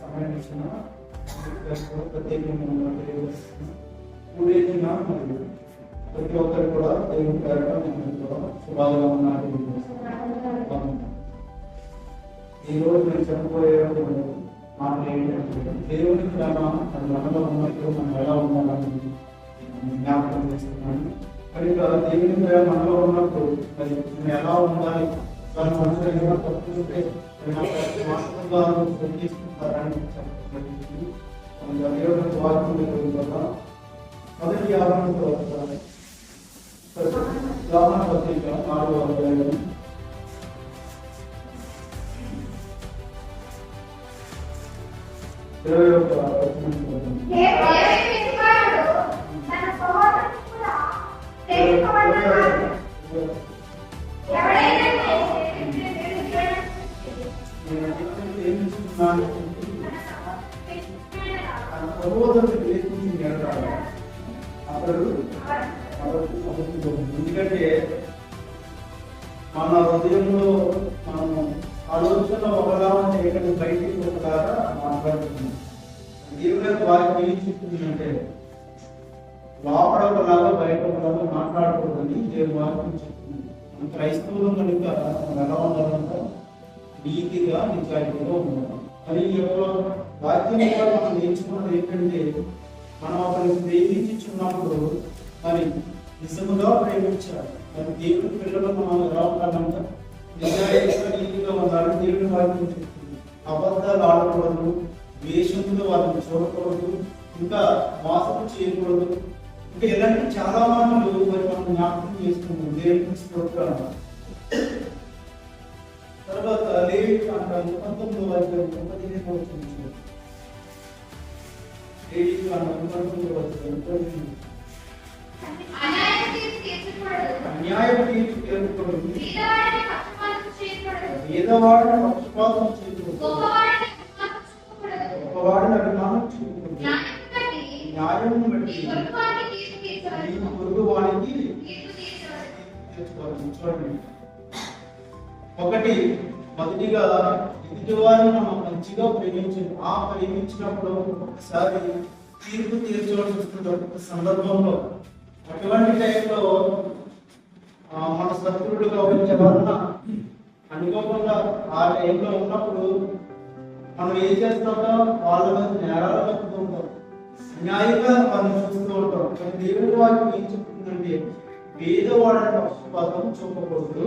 సమయం ఇచ్చిన ప్రతి ఒక్కరు కూడా దేవుని పేరట శుభాలుగా ఉన్నారు. ఈ రోజు నేను చనిపోయే మాటలు ఏంటంటే దేవుని ప్రేమ అది మనలో ఉన్నప్పుడు మనం ఎలా ఉండాలని జ్ఞాపకం చేస్తున్నాను. మరి దేవుని ప్రేమ మనలో ఉన్నప్పుడు మరి మనం ఎలా ఉండాలి, దాని మనుషులు తప్పుతుంటే తీసుకుంటారని దేవుడు వాక్యం కదా. మొదటి ఆవరణతో పత్రిక 4వ అధ్యాయం 21. ఎందుకంటే మన హృదయంలో మనము ఆలోచన ఒకలా ఉంటే ఇక్కడ బయటికి ఒకలాగా మాట్లాడుతున్నాం. దేవుని యొక్క వాక్యం ఏం చెప్తుందంటే లోపల ఒకలాగా బయట ఒకలాగా మాట్లాడకూడదని దేవుని వాక్యం చెప్తుంది. మన క్రైస్తవులు కనుక మనం ఎలా ఉండాలంటే నీతిగా నిజాయితీగా ఉండాలి. మరి ఈ యొక్క వాక్యం కూడా మనం నేర్చుకున్నది ఏంటంటే మనం ఒకరిని ప్రేమించున్నప్పుడు మరి నిజముగా ప్రేమించాలి. మరి దేవుని పిల్లలు మనం ఎలా ఉండాలంటే నిజాయితీగా నీతిగా ఉండాలి. దేవుని వాక్యం చెప్తుంది. అబద్ధాలు ఆడకూడదు, ద్వేషంతో వారిని చూడకూడదు, ఇంకా మోసం చేయకూడదు, ఇంకా ఇలాంటి చాలా మాటలు మరి మనం జ్ఞాపకం చేసుకుంటాం. దేవుని స్తోత్రం. తర్వాత లేవి అంటారు 19వ అధ్యాయం 19వ వచనం. లేవి అంటారు 19వ అధ్యాయం అన్యాయం తీర్పు తీర్చకూడదు, పేదవాడిని పక్షపాతం చేయకూడదు, గొప్పవాడిని అభిమానం చేయకూడదు, న్యాయం బట్టి పొరుగు వాడికి తీర్చుకోవాలి. ఒకటి మొదటిగా ఎదుటివారిని మనం మంచిగా ప్రేమించాలి. ఆ ప్రేమించినప్పుడు ఒకసారి తీర్పు తీర్చవలసి వస్తుంది ఒక సందర్భంలో. అటువంటి టైంలో మన శత్రువులుగా వచ్చే వలన అనుకోకుండా ఆ టైంలో ఉన్నప్పుడు మనం ఏం చేస్తామో వాళ్ళ మీద నేరాలు కలుపుతూ ఉంటాం, న్యాయంగా మనం చూస్తూ ఉంటాం. దేవుడి వాక్యం ఏం చెప్తుందంటే పేదవాడిని పక్షపాతం చూపకూడదు,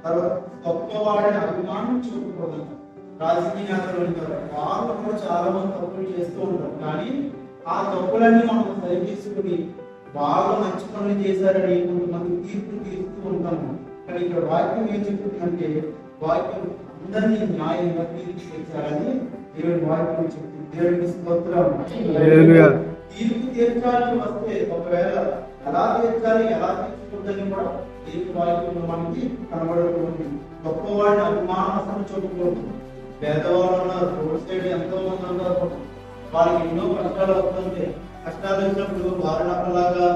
తర్వాత గొప్పవాడిని అభిమానం చూపకూడదు. రాజకీయ నేతలు ఉంటారు, వాళ్ళు కూడా చాలా మంది తప్పులు చేస్తూ ఉంటారు. కానీ ఆ తప్పులన్నీ మనం సరి చేసుకుని బాగా మంచి పనులు చేశారని కొంతమంది తీర్పు తీరుస్తూ ఉంటాము. కానీ ఇక్కడ వాక్యం ఏం చెప్తుందంటే వాక్యం అందరినీ న్యాయంగా తీర్పు తీర్చాలని దేవుడి వాక్యం చెప్తుంది. దేవుడికి స్తోత్రం. తీర్పు తీర్చాలని వస్తే ఒకవేళ ఎలా తీర్చాలి, ఎలా తీర్చుకుందని కూడా దేవుడి వాక్యంలో మనకి కనబడుతుంది. గొప్పవాడిని అభిమానం చూపకూడదు. పేదవాళ్ళు ఉన్నారు, రోడ్ సైడ్ ఎంతో మంది ఉన్నారు, వాళ్ళకి ఎన్నో కష్టాలు వస్తుంటే కష్టాలు వచ్చినప్పుడు వారిని అక్కలాగా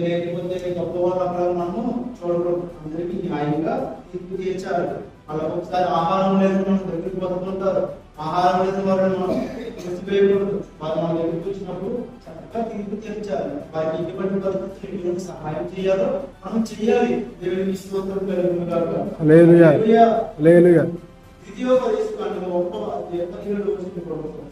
లేకపోతే గొప్ప వాళ్ళు అక్కలాగా మనము చూడకూడదు. అందరికీ న్యాయంగా తీర్పు తీర్చాలి. వాళ్ళకి ఒకసారి ఆహారం లేదు, మనం దగ్గరికి బతుకుంటారు, ఆహారం లేదు వారిని మనం మర్చిపోయకూడదు. వారు మన దగ్గరికి వచ్చినప్పుడు చక్కగా తీర్పు తీర్చాలి. వారికి ఎటువంటి పరిస్థితులు సహాయం చేయాలో మనం చెయ్యాలి. దేవునికి స్తోత్రం కలుగునుగాక. ద్వితీయోపదేశకాండం 1వ అధ్యాయం 17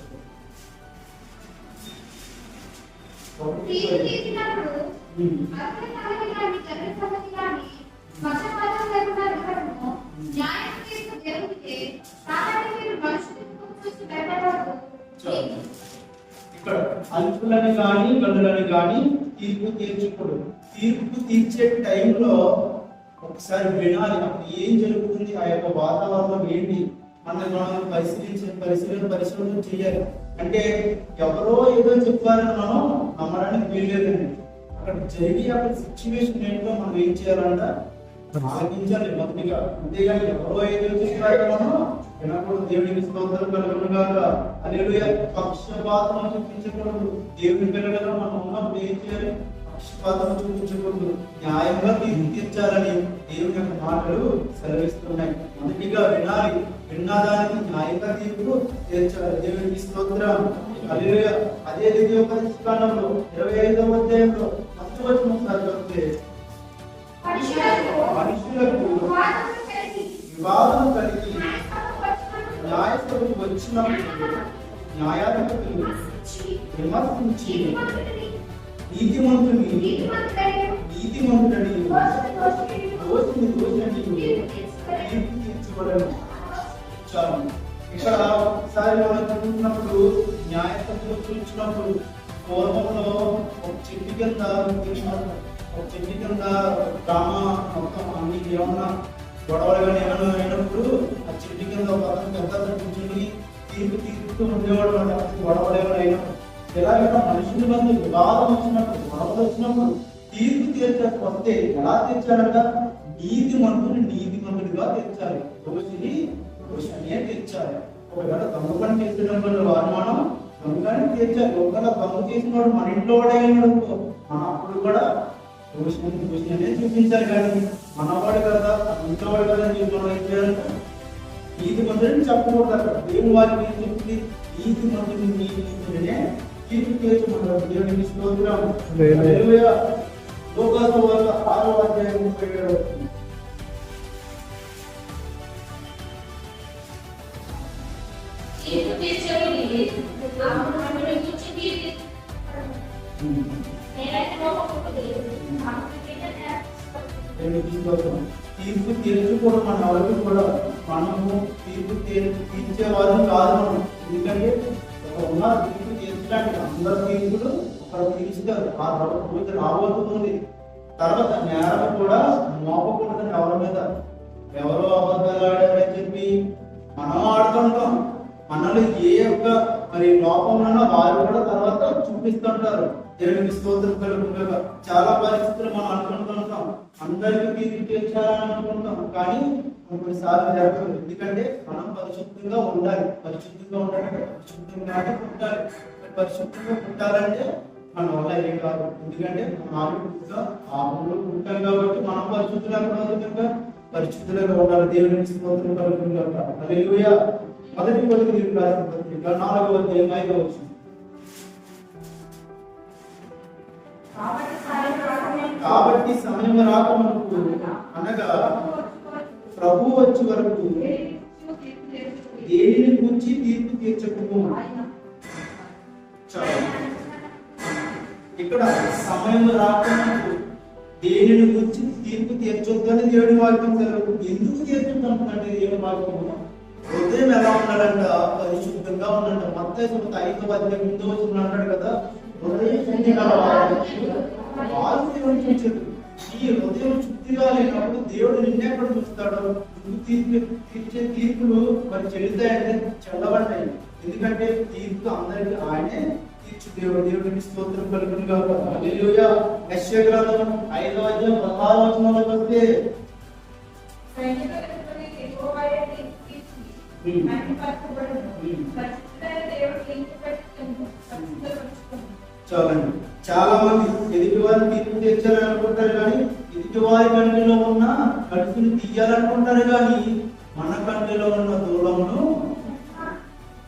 ఇక్కడ అల్పులని కానీ గనులని కానీ తీర్పు తీర్చకూడదు. తీర్పు తీర్చే టైంలో ఒకసారి వినాలి, అప్పుడు ఏం జరుగుతుంది, ఆ యొక్క వాతావరణం ఏంటి అన్నది మనం పరిశీలన చేయాలి. అంటే ఎవరో ఏదో చెప్పారని మనం నమ్మడానికి వీల్లేదండి. అక్కడ జరిగి అక్కడ సిచ్యువేషన్ ఏంటో మనం ఏం చేయాలంట ఆలోచించాలి మొదటిగా. అంతేగాని ఎవరో ఏదో చెప్పారని మనం వినకూడదు. దేవుడికి స్తోత్రం కలుగునుగాక. హల్లెలూయా. పక్షపాతం చూపించకూడదు. దేవుని పిల్లలుగా మనం ఉన్నప్పుడు ఏం చేయాలి, పక్షపాతం చూపించకూడదు, న్యాయంగా తీర్పు తీర్చాలని దేవుని యొక్క మాటలు సెలవిస్తున్నాయి. మొదటిగా వినాలి, విన్నదానికి న్యాయంగా తీర్పు తీర్చాలి. దేవునికి స్తోత్రం. హల్లెలూయా. అదే ద్వితీయోపదేశ కాండంలో 25వ అధ్యాయంలో 10వ వచనం చదివితే మనుషులకు వివాదం కలిగి న్యాయసభకు వచ్చినప్పుడు న్యాయాధిపతులు విమర్శించి నీతిమంతుని దోషిని తీర్పు తీర్చబడను. చాలు. ఇక్కడ ఒకసారి మనం చూసినప్పుడు న్యాయసభకు చూసినప్పుడు పూర్వంలో ఒక చెట్టు కింద గ్రామ మొత్తం అన్ని ఏమన్నా గొడవలు కానీ ఏమైనా అయినప్పుడు ఆ చెట్టు కింద ఒక అతను ఎంత కూర్చొని తీర్పు తీర్పుతూ ఉండేవాడు. గొడవలు ఏమైనా అయినప్పుడు ఎలాగైనా మనుషుల మధ్య వివాదం వచ్చినప్పుడు, గొడవలు వచ్చినప్పుడు తీర్పు తీర్చడానికి వస్తే ఎలా తీర్చాలంట? నీతిమంతుడిగా తీర్చాలి, దోషినే తీర్చాలి. ఒకవేళ దొంగపని చేసిన వారు మనం దొంగని తీర్చాలి. ఒకవేళ దొంగ చేసిన వాడు మన ఇంట్లో వాడే అనుకో, మనం అప్పుడు కూడా దోషినే చూపించాలి. కానీ మనవాడు కదా, ఇంట్లో వాడు కదా అని మనం ఏం చేయాలంటే నీతిమంతుడిని చెప్పకూడదు. అక్కడ దేవుని వారికి ఏం చెప్తుంది? నీతిమంతుడినే తీర్పు తీర్చమన్నారు. దేవునికి స్తోత్రం. హల్లెలూయా. లోకాసువార్త 6వ అధ్యాయం 37వ వచనం. తీర్పు తీర్చుకోవడం మన ఎవరికి కూడా, మనము తీర్పు తీర్చేవారు కాదు మనం. ఎందుకంటే ఉన్న తీర్పు తీర్చడానికి అందరు తీర్పులు ఒకరు తీర్చుతారు. ఆ రోజు రాబోతుంది. తర్వాత నేరం కూడా మోపకూడదని ఎవరి మీద. ఎవరో అబద్ధాలు ఆడారని చెప్పి మనం ఆడుతుంటాం. మనలో ఏ యొక్క మరి లోపంలో వారు కూడా తర్వాత చూపిస్తుంటారు. దేవునికి స్తోత్రం కలుగునుగాక. చాలా పరిస్థితులు మనం అనుకుంటుంటాం, అందరికీ తీర్పు తీర్చాలని అనుకుంటాం, కానీ కొన్నిసార్లు జరగదు. ఎందుకంటే మనం పరిశుద్ధంగా ఉండాలి. పరిశుద్ధంగా ఉండాలంటే పరిశుద్ధంగానే పుట్టాలి. పరిశుద్ధంగా పుట్టాలంటే మన వల్ల ఏం కాదు. ఎందుకంటే మనం ఆవులు పుట్టాం కాబట్టి మనం పరిశుద్ధులుగా ఉండాలి. దేవునికి స్తోత్రం కలుగునుగాక. హల్లెలూయా. మొదటి కొరింథీయులకు రాసిన పత్రిక 4వ అధ్యాయం 5వ వచనం. కాబట్టి సమయం రాకముందు అనగా ప్రభు వచ్చే వరకు దేనిని గురించి తీర్పు తీర్చకుము. ఇక్కడ సమయం రాకముందు దేనిని గురించి తీర్పు తీర్చొద్దని దేవుడి వాక్యం సెలవు. ఎందుకు తీర్చుకుంటుందంటే దేవుడి వాక్యము హృదయం ఎలా ఉండాలంట? పరిశుద్ధంగా ఉండాలంట. మత్తయి 5వ అధ్యాయం 8వ వచనం అంటాడు కదా, హృదయం శుద్ధి ఈ హృదయం శుద్ధిగా లేనప్పుడు దేవుడు నిన్నెక్కడ చూస్తాడు? తీర్చే తీర్పులు మరి చెల్లుతాయంటే చెల్లబడ్డాయి. ఎందుకంటే తీర్పు అందరికీ ఆయనే తీర్చు దేవుడు. దేవుడికి స్తోత్రం కలుగునుగాక. హల్లెలూయా. యెషయా గ్రంథం 5వ అధ్యాయం 16వ వచనంలోకి వస్తే చాలండి. చాలా మంది ఎదుటి వారిని తీర్పు తీర్చాలని అనుకుంటారు, కానీ ఎదుటి వారి కంటిలో ఉన్న కడుపుని తీయాలనుకుంటారు, కానీ మన కంటిలో ఉన్న దూలమును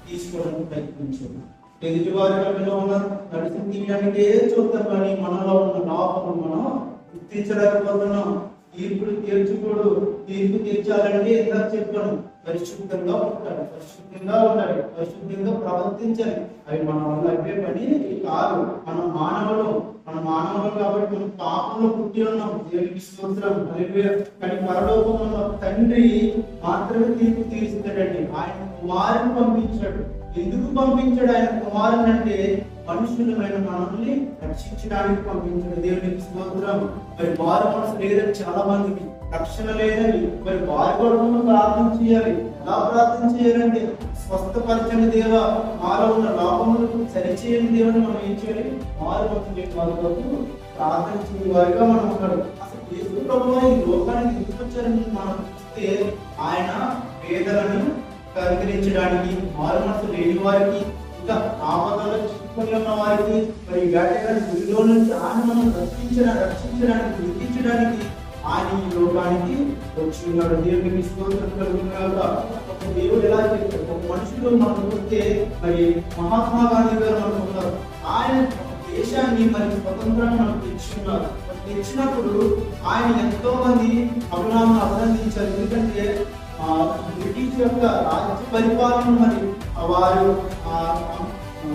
తీసుకోవడానికి ప్రయత్నించారు. ఎదుటి వారి కంటిలో ఉన్న కడుపుని తీయడానికి చూస్తాం, కానీ మనలో ఉన్న లోపం మనం గుర్తించలేకపోతున్నాం. తీర్పులు తీర్చుకోడు. తీర్పు తీర్చాలంటే ఎంత చెప్పాను? పరిశుద్ధంగా ఉంటాడు, పరిశుద్ధంగా ఉండాలి, పరిశుద్ధంగా ప్రవర్తించాలి. అవి మన వల్ల అయిపోయే పని కాదు. మన మానవులు కాబట్టి మనం పాపంలో పుట్టి ఉన్నాం. దేవునికి స్తోత్రం. హల్లెలూయా. కానీ పరలోకంలో తండ్రి మాత్రమే తీర్పు తీరుస్తాడండి. ఆయన కుమారుని పంపించాడు. ఎందుకు పంపించాడు ఆయన కుమారుని అంటే మనుషులమైన మనల్ని రక్షించడానికి పంపించాడు. దేవునికి స్తోత్రం. మరి వారి మనసు లేదని చాలా మందికి, రక్షణ లేదని మరి వారి కొరకు ప్రార్థన చేయాలి. ఎలా ప్రార్థన చేయాలంటే స్వస్థపరచని దేవ, మాలో ఉన్న లోపములను సరిచేయని దేవుని మనం ఏం చేయాలి? వారి కొరకు ప్రార్థన చేయని వారిగా మనం ఉన్నాడు. అసలు యేసు ప్రభువు ఈ లోకానికి ఎందుకు వచ్చారని మనం చూస్తే ఆయన పేదలను కనికరించడానికి, మారు మనసు లేని వారికి, ఇంకా ఆపదలో చిక్కుకొని ఉన్న వారికి మరి వేటగాడి గురిలో నుంచి ఆయన మనం రక్షించడానికి విధించడానికి ఆయన ఈ లోకానికి వచ్చి ఉన్నాడు. దేవునికి స్తోత్రం కలుగునుగాక. ఒక దేవుడు ఎలా చెప్తాడు, ఒక మనుషులు మనం చూస్తే మరి మహాత్మా గాంధీ గారు అనుకుంటారు, ఆయన దేశాన్ని మరి స్వతంత్రంగా మనకు తెచ్చుకున్నారు. తెచ్చినప్పుడు ఆయన ఎంతో మంది అభినామను అభినందించారు. ఎందుకంటే బ్రిటిష్ యొక్క రాజ్య పరిపాలన మరి వారు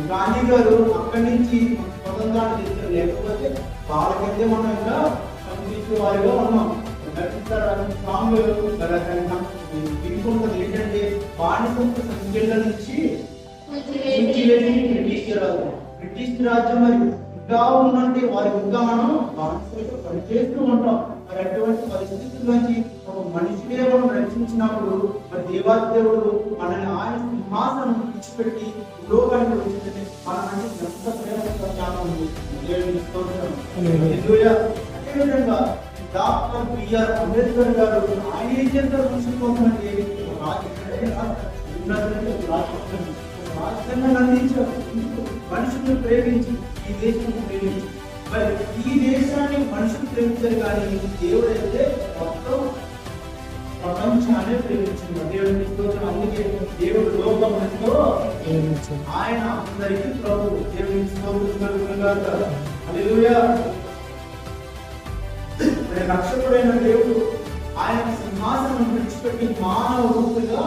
గాంధీ గారు అక్కడి నుంచి స్వతంత్రాన్ని తెచ్చారు. లేకపోతే వాళ్ళకంటే మనం ఇంకా పనిచేసే వారిగా ఉన్నాం. వినుకుంటుంది ఏంటంటే బానిసత్వ సంఖ్యల నుంచి బ్రిటిష్ రాజ్యం మరి ఇంకా ఉందంటే వారికి ఇంకా మనం బానిసలతో పనిచేస్తూ ఉంటాం. మరి అటువంటి పరిస్థితుల నుంచి ఒక మనిషినే మనం రక్షించినప్పుడు మరి దేవాది దేవుడు మనల్ని ఆయన సింహాసనం విడిచిపెట్టి లోకానికి వచ్చిందంటే మన అంటే ఎంత ప్రేమ జ్ఞానం ఉంది. అదేవిధంగా డాక్టర్ బిఆర్ అంబేద్కర్ గారు ఆయన ఏం చేస్తారు మనుషుల కోసం అంటే రాజ్యాంగాన్ని అందించారు. మనుషులను ప్రేమించి ఈ దేశాన్ని ప్రేమించి మరి ఈ దేశాన్ని మనుషులు ప్రేమించారు. కానీ దేవుడు అయితే మొత్తం ప్రపంచాన్ని ప్రేమించింది. దేవుడిని స్తోత్రం. అందుకే దేవుడు లోకముతో ఆయన అందరికీ ప్రభు. దేవుడిని స్తోత్రం. హల్లెలూయా. రక్షకుడైన దేవుడు ఆయన సింహాసనం విడిచిపెట్టి మానవ రూపుగా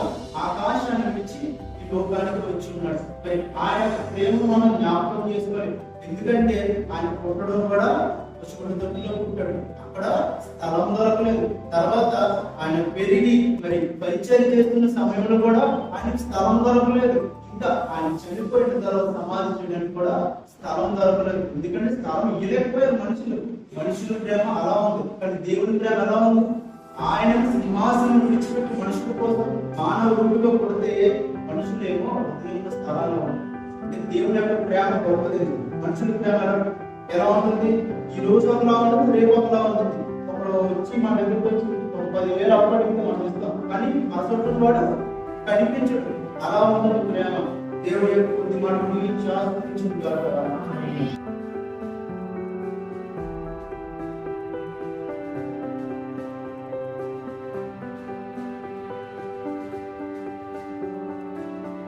ఆకాశాన్ని విడిచి ఈ లోకానికి వచ్చి ఉన్నాడు. మరి ఆయన ప్రేమను మనం జ్ఞాపకం చేసుకోవాలి. ఎందుకంటే ఆయన పుట్టడం కూడా పశువుల పుట్టాడు. అక్కడ స్థలం దొరకలేదు. తర్వాత ఆయన పెరిగి మరి పరిచయం చేస్తున్న సమయంలో కూడా ఆయనకు స్థలం దొరకలేదు. ఇంకా ఆయన చనిపోయిన తర్వాత సమాధి చేయడానికి కూడా స్థలం దొరకలేదు. ఎందుకంటే స్థలం ఇవ్వలేకపోయారు మనుషుల ప్రేమ అలా ఉంది. కానీ దేవుని ప్రేమ ఎలా ఉంది? ఆయన సింహాసనం విడిచిపెట్టి మనుషుల కోసం మానవ రూపుగా పుడితే మనుషులేమో దేవుని స్థలాల్లో ఉంది. దేవుని యొక్క ప్రేమ గొప్పది. మనుషుల ప్రేమ ఎలా ఉంటుంది? ఈ రోజు ఒకలా ఉంటుంది, రేపు ఒకలా ఉంటుంది. ఒకడు వచ్చి మన దగ్గరికి వచ్చి 10,000 అప్పటికి మనం ఇస్తాం, కానీ అసలు వాడు కనిపించడు. అలా ఉంటుంది ప్రేమ. దేవుడి యొక్క కొద్ది మాటలు శాస్త్రించిన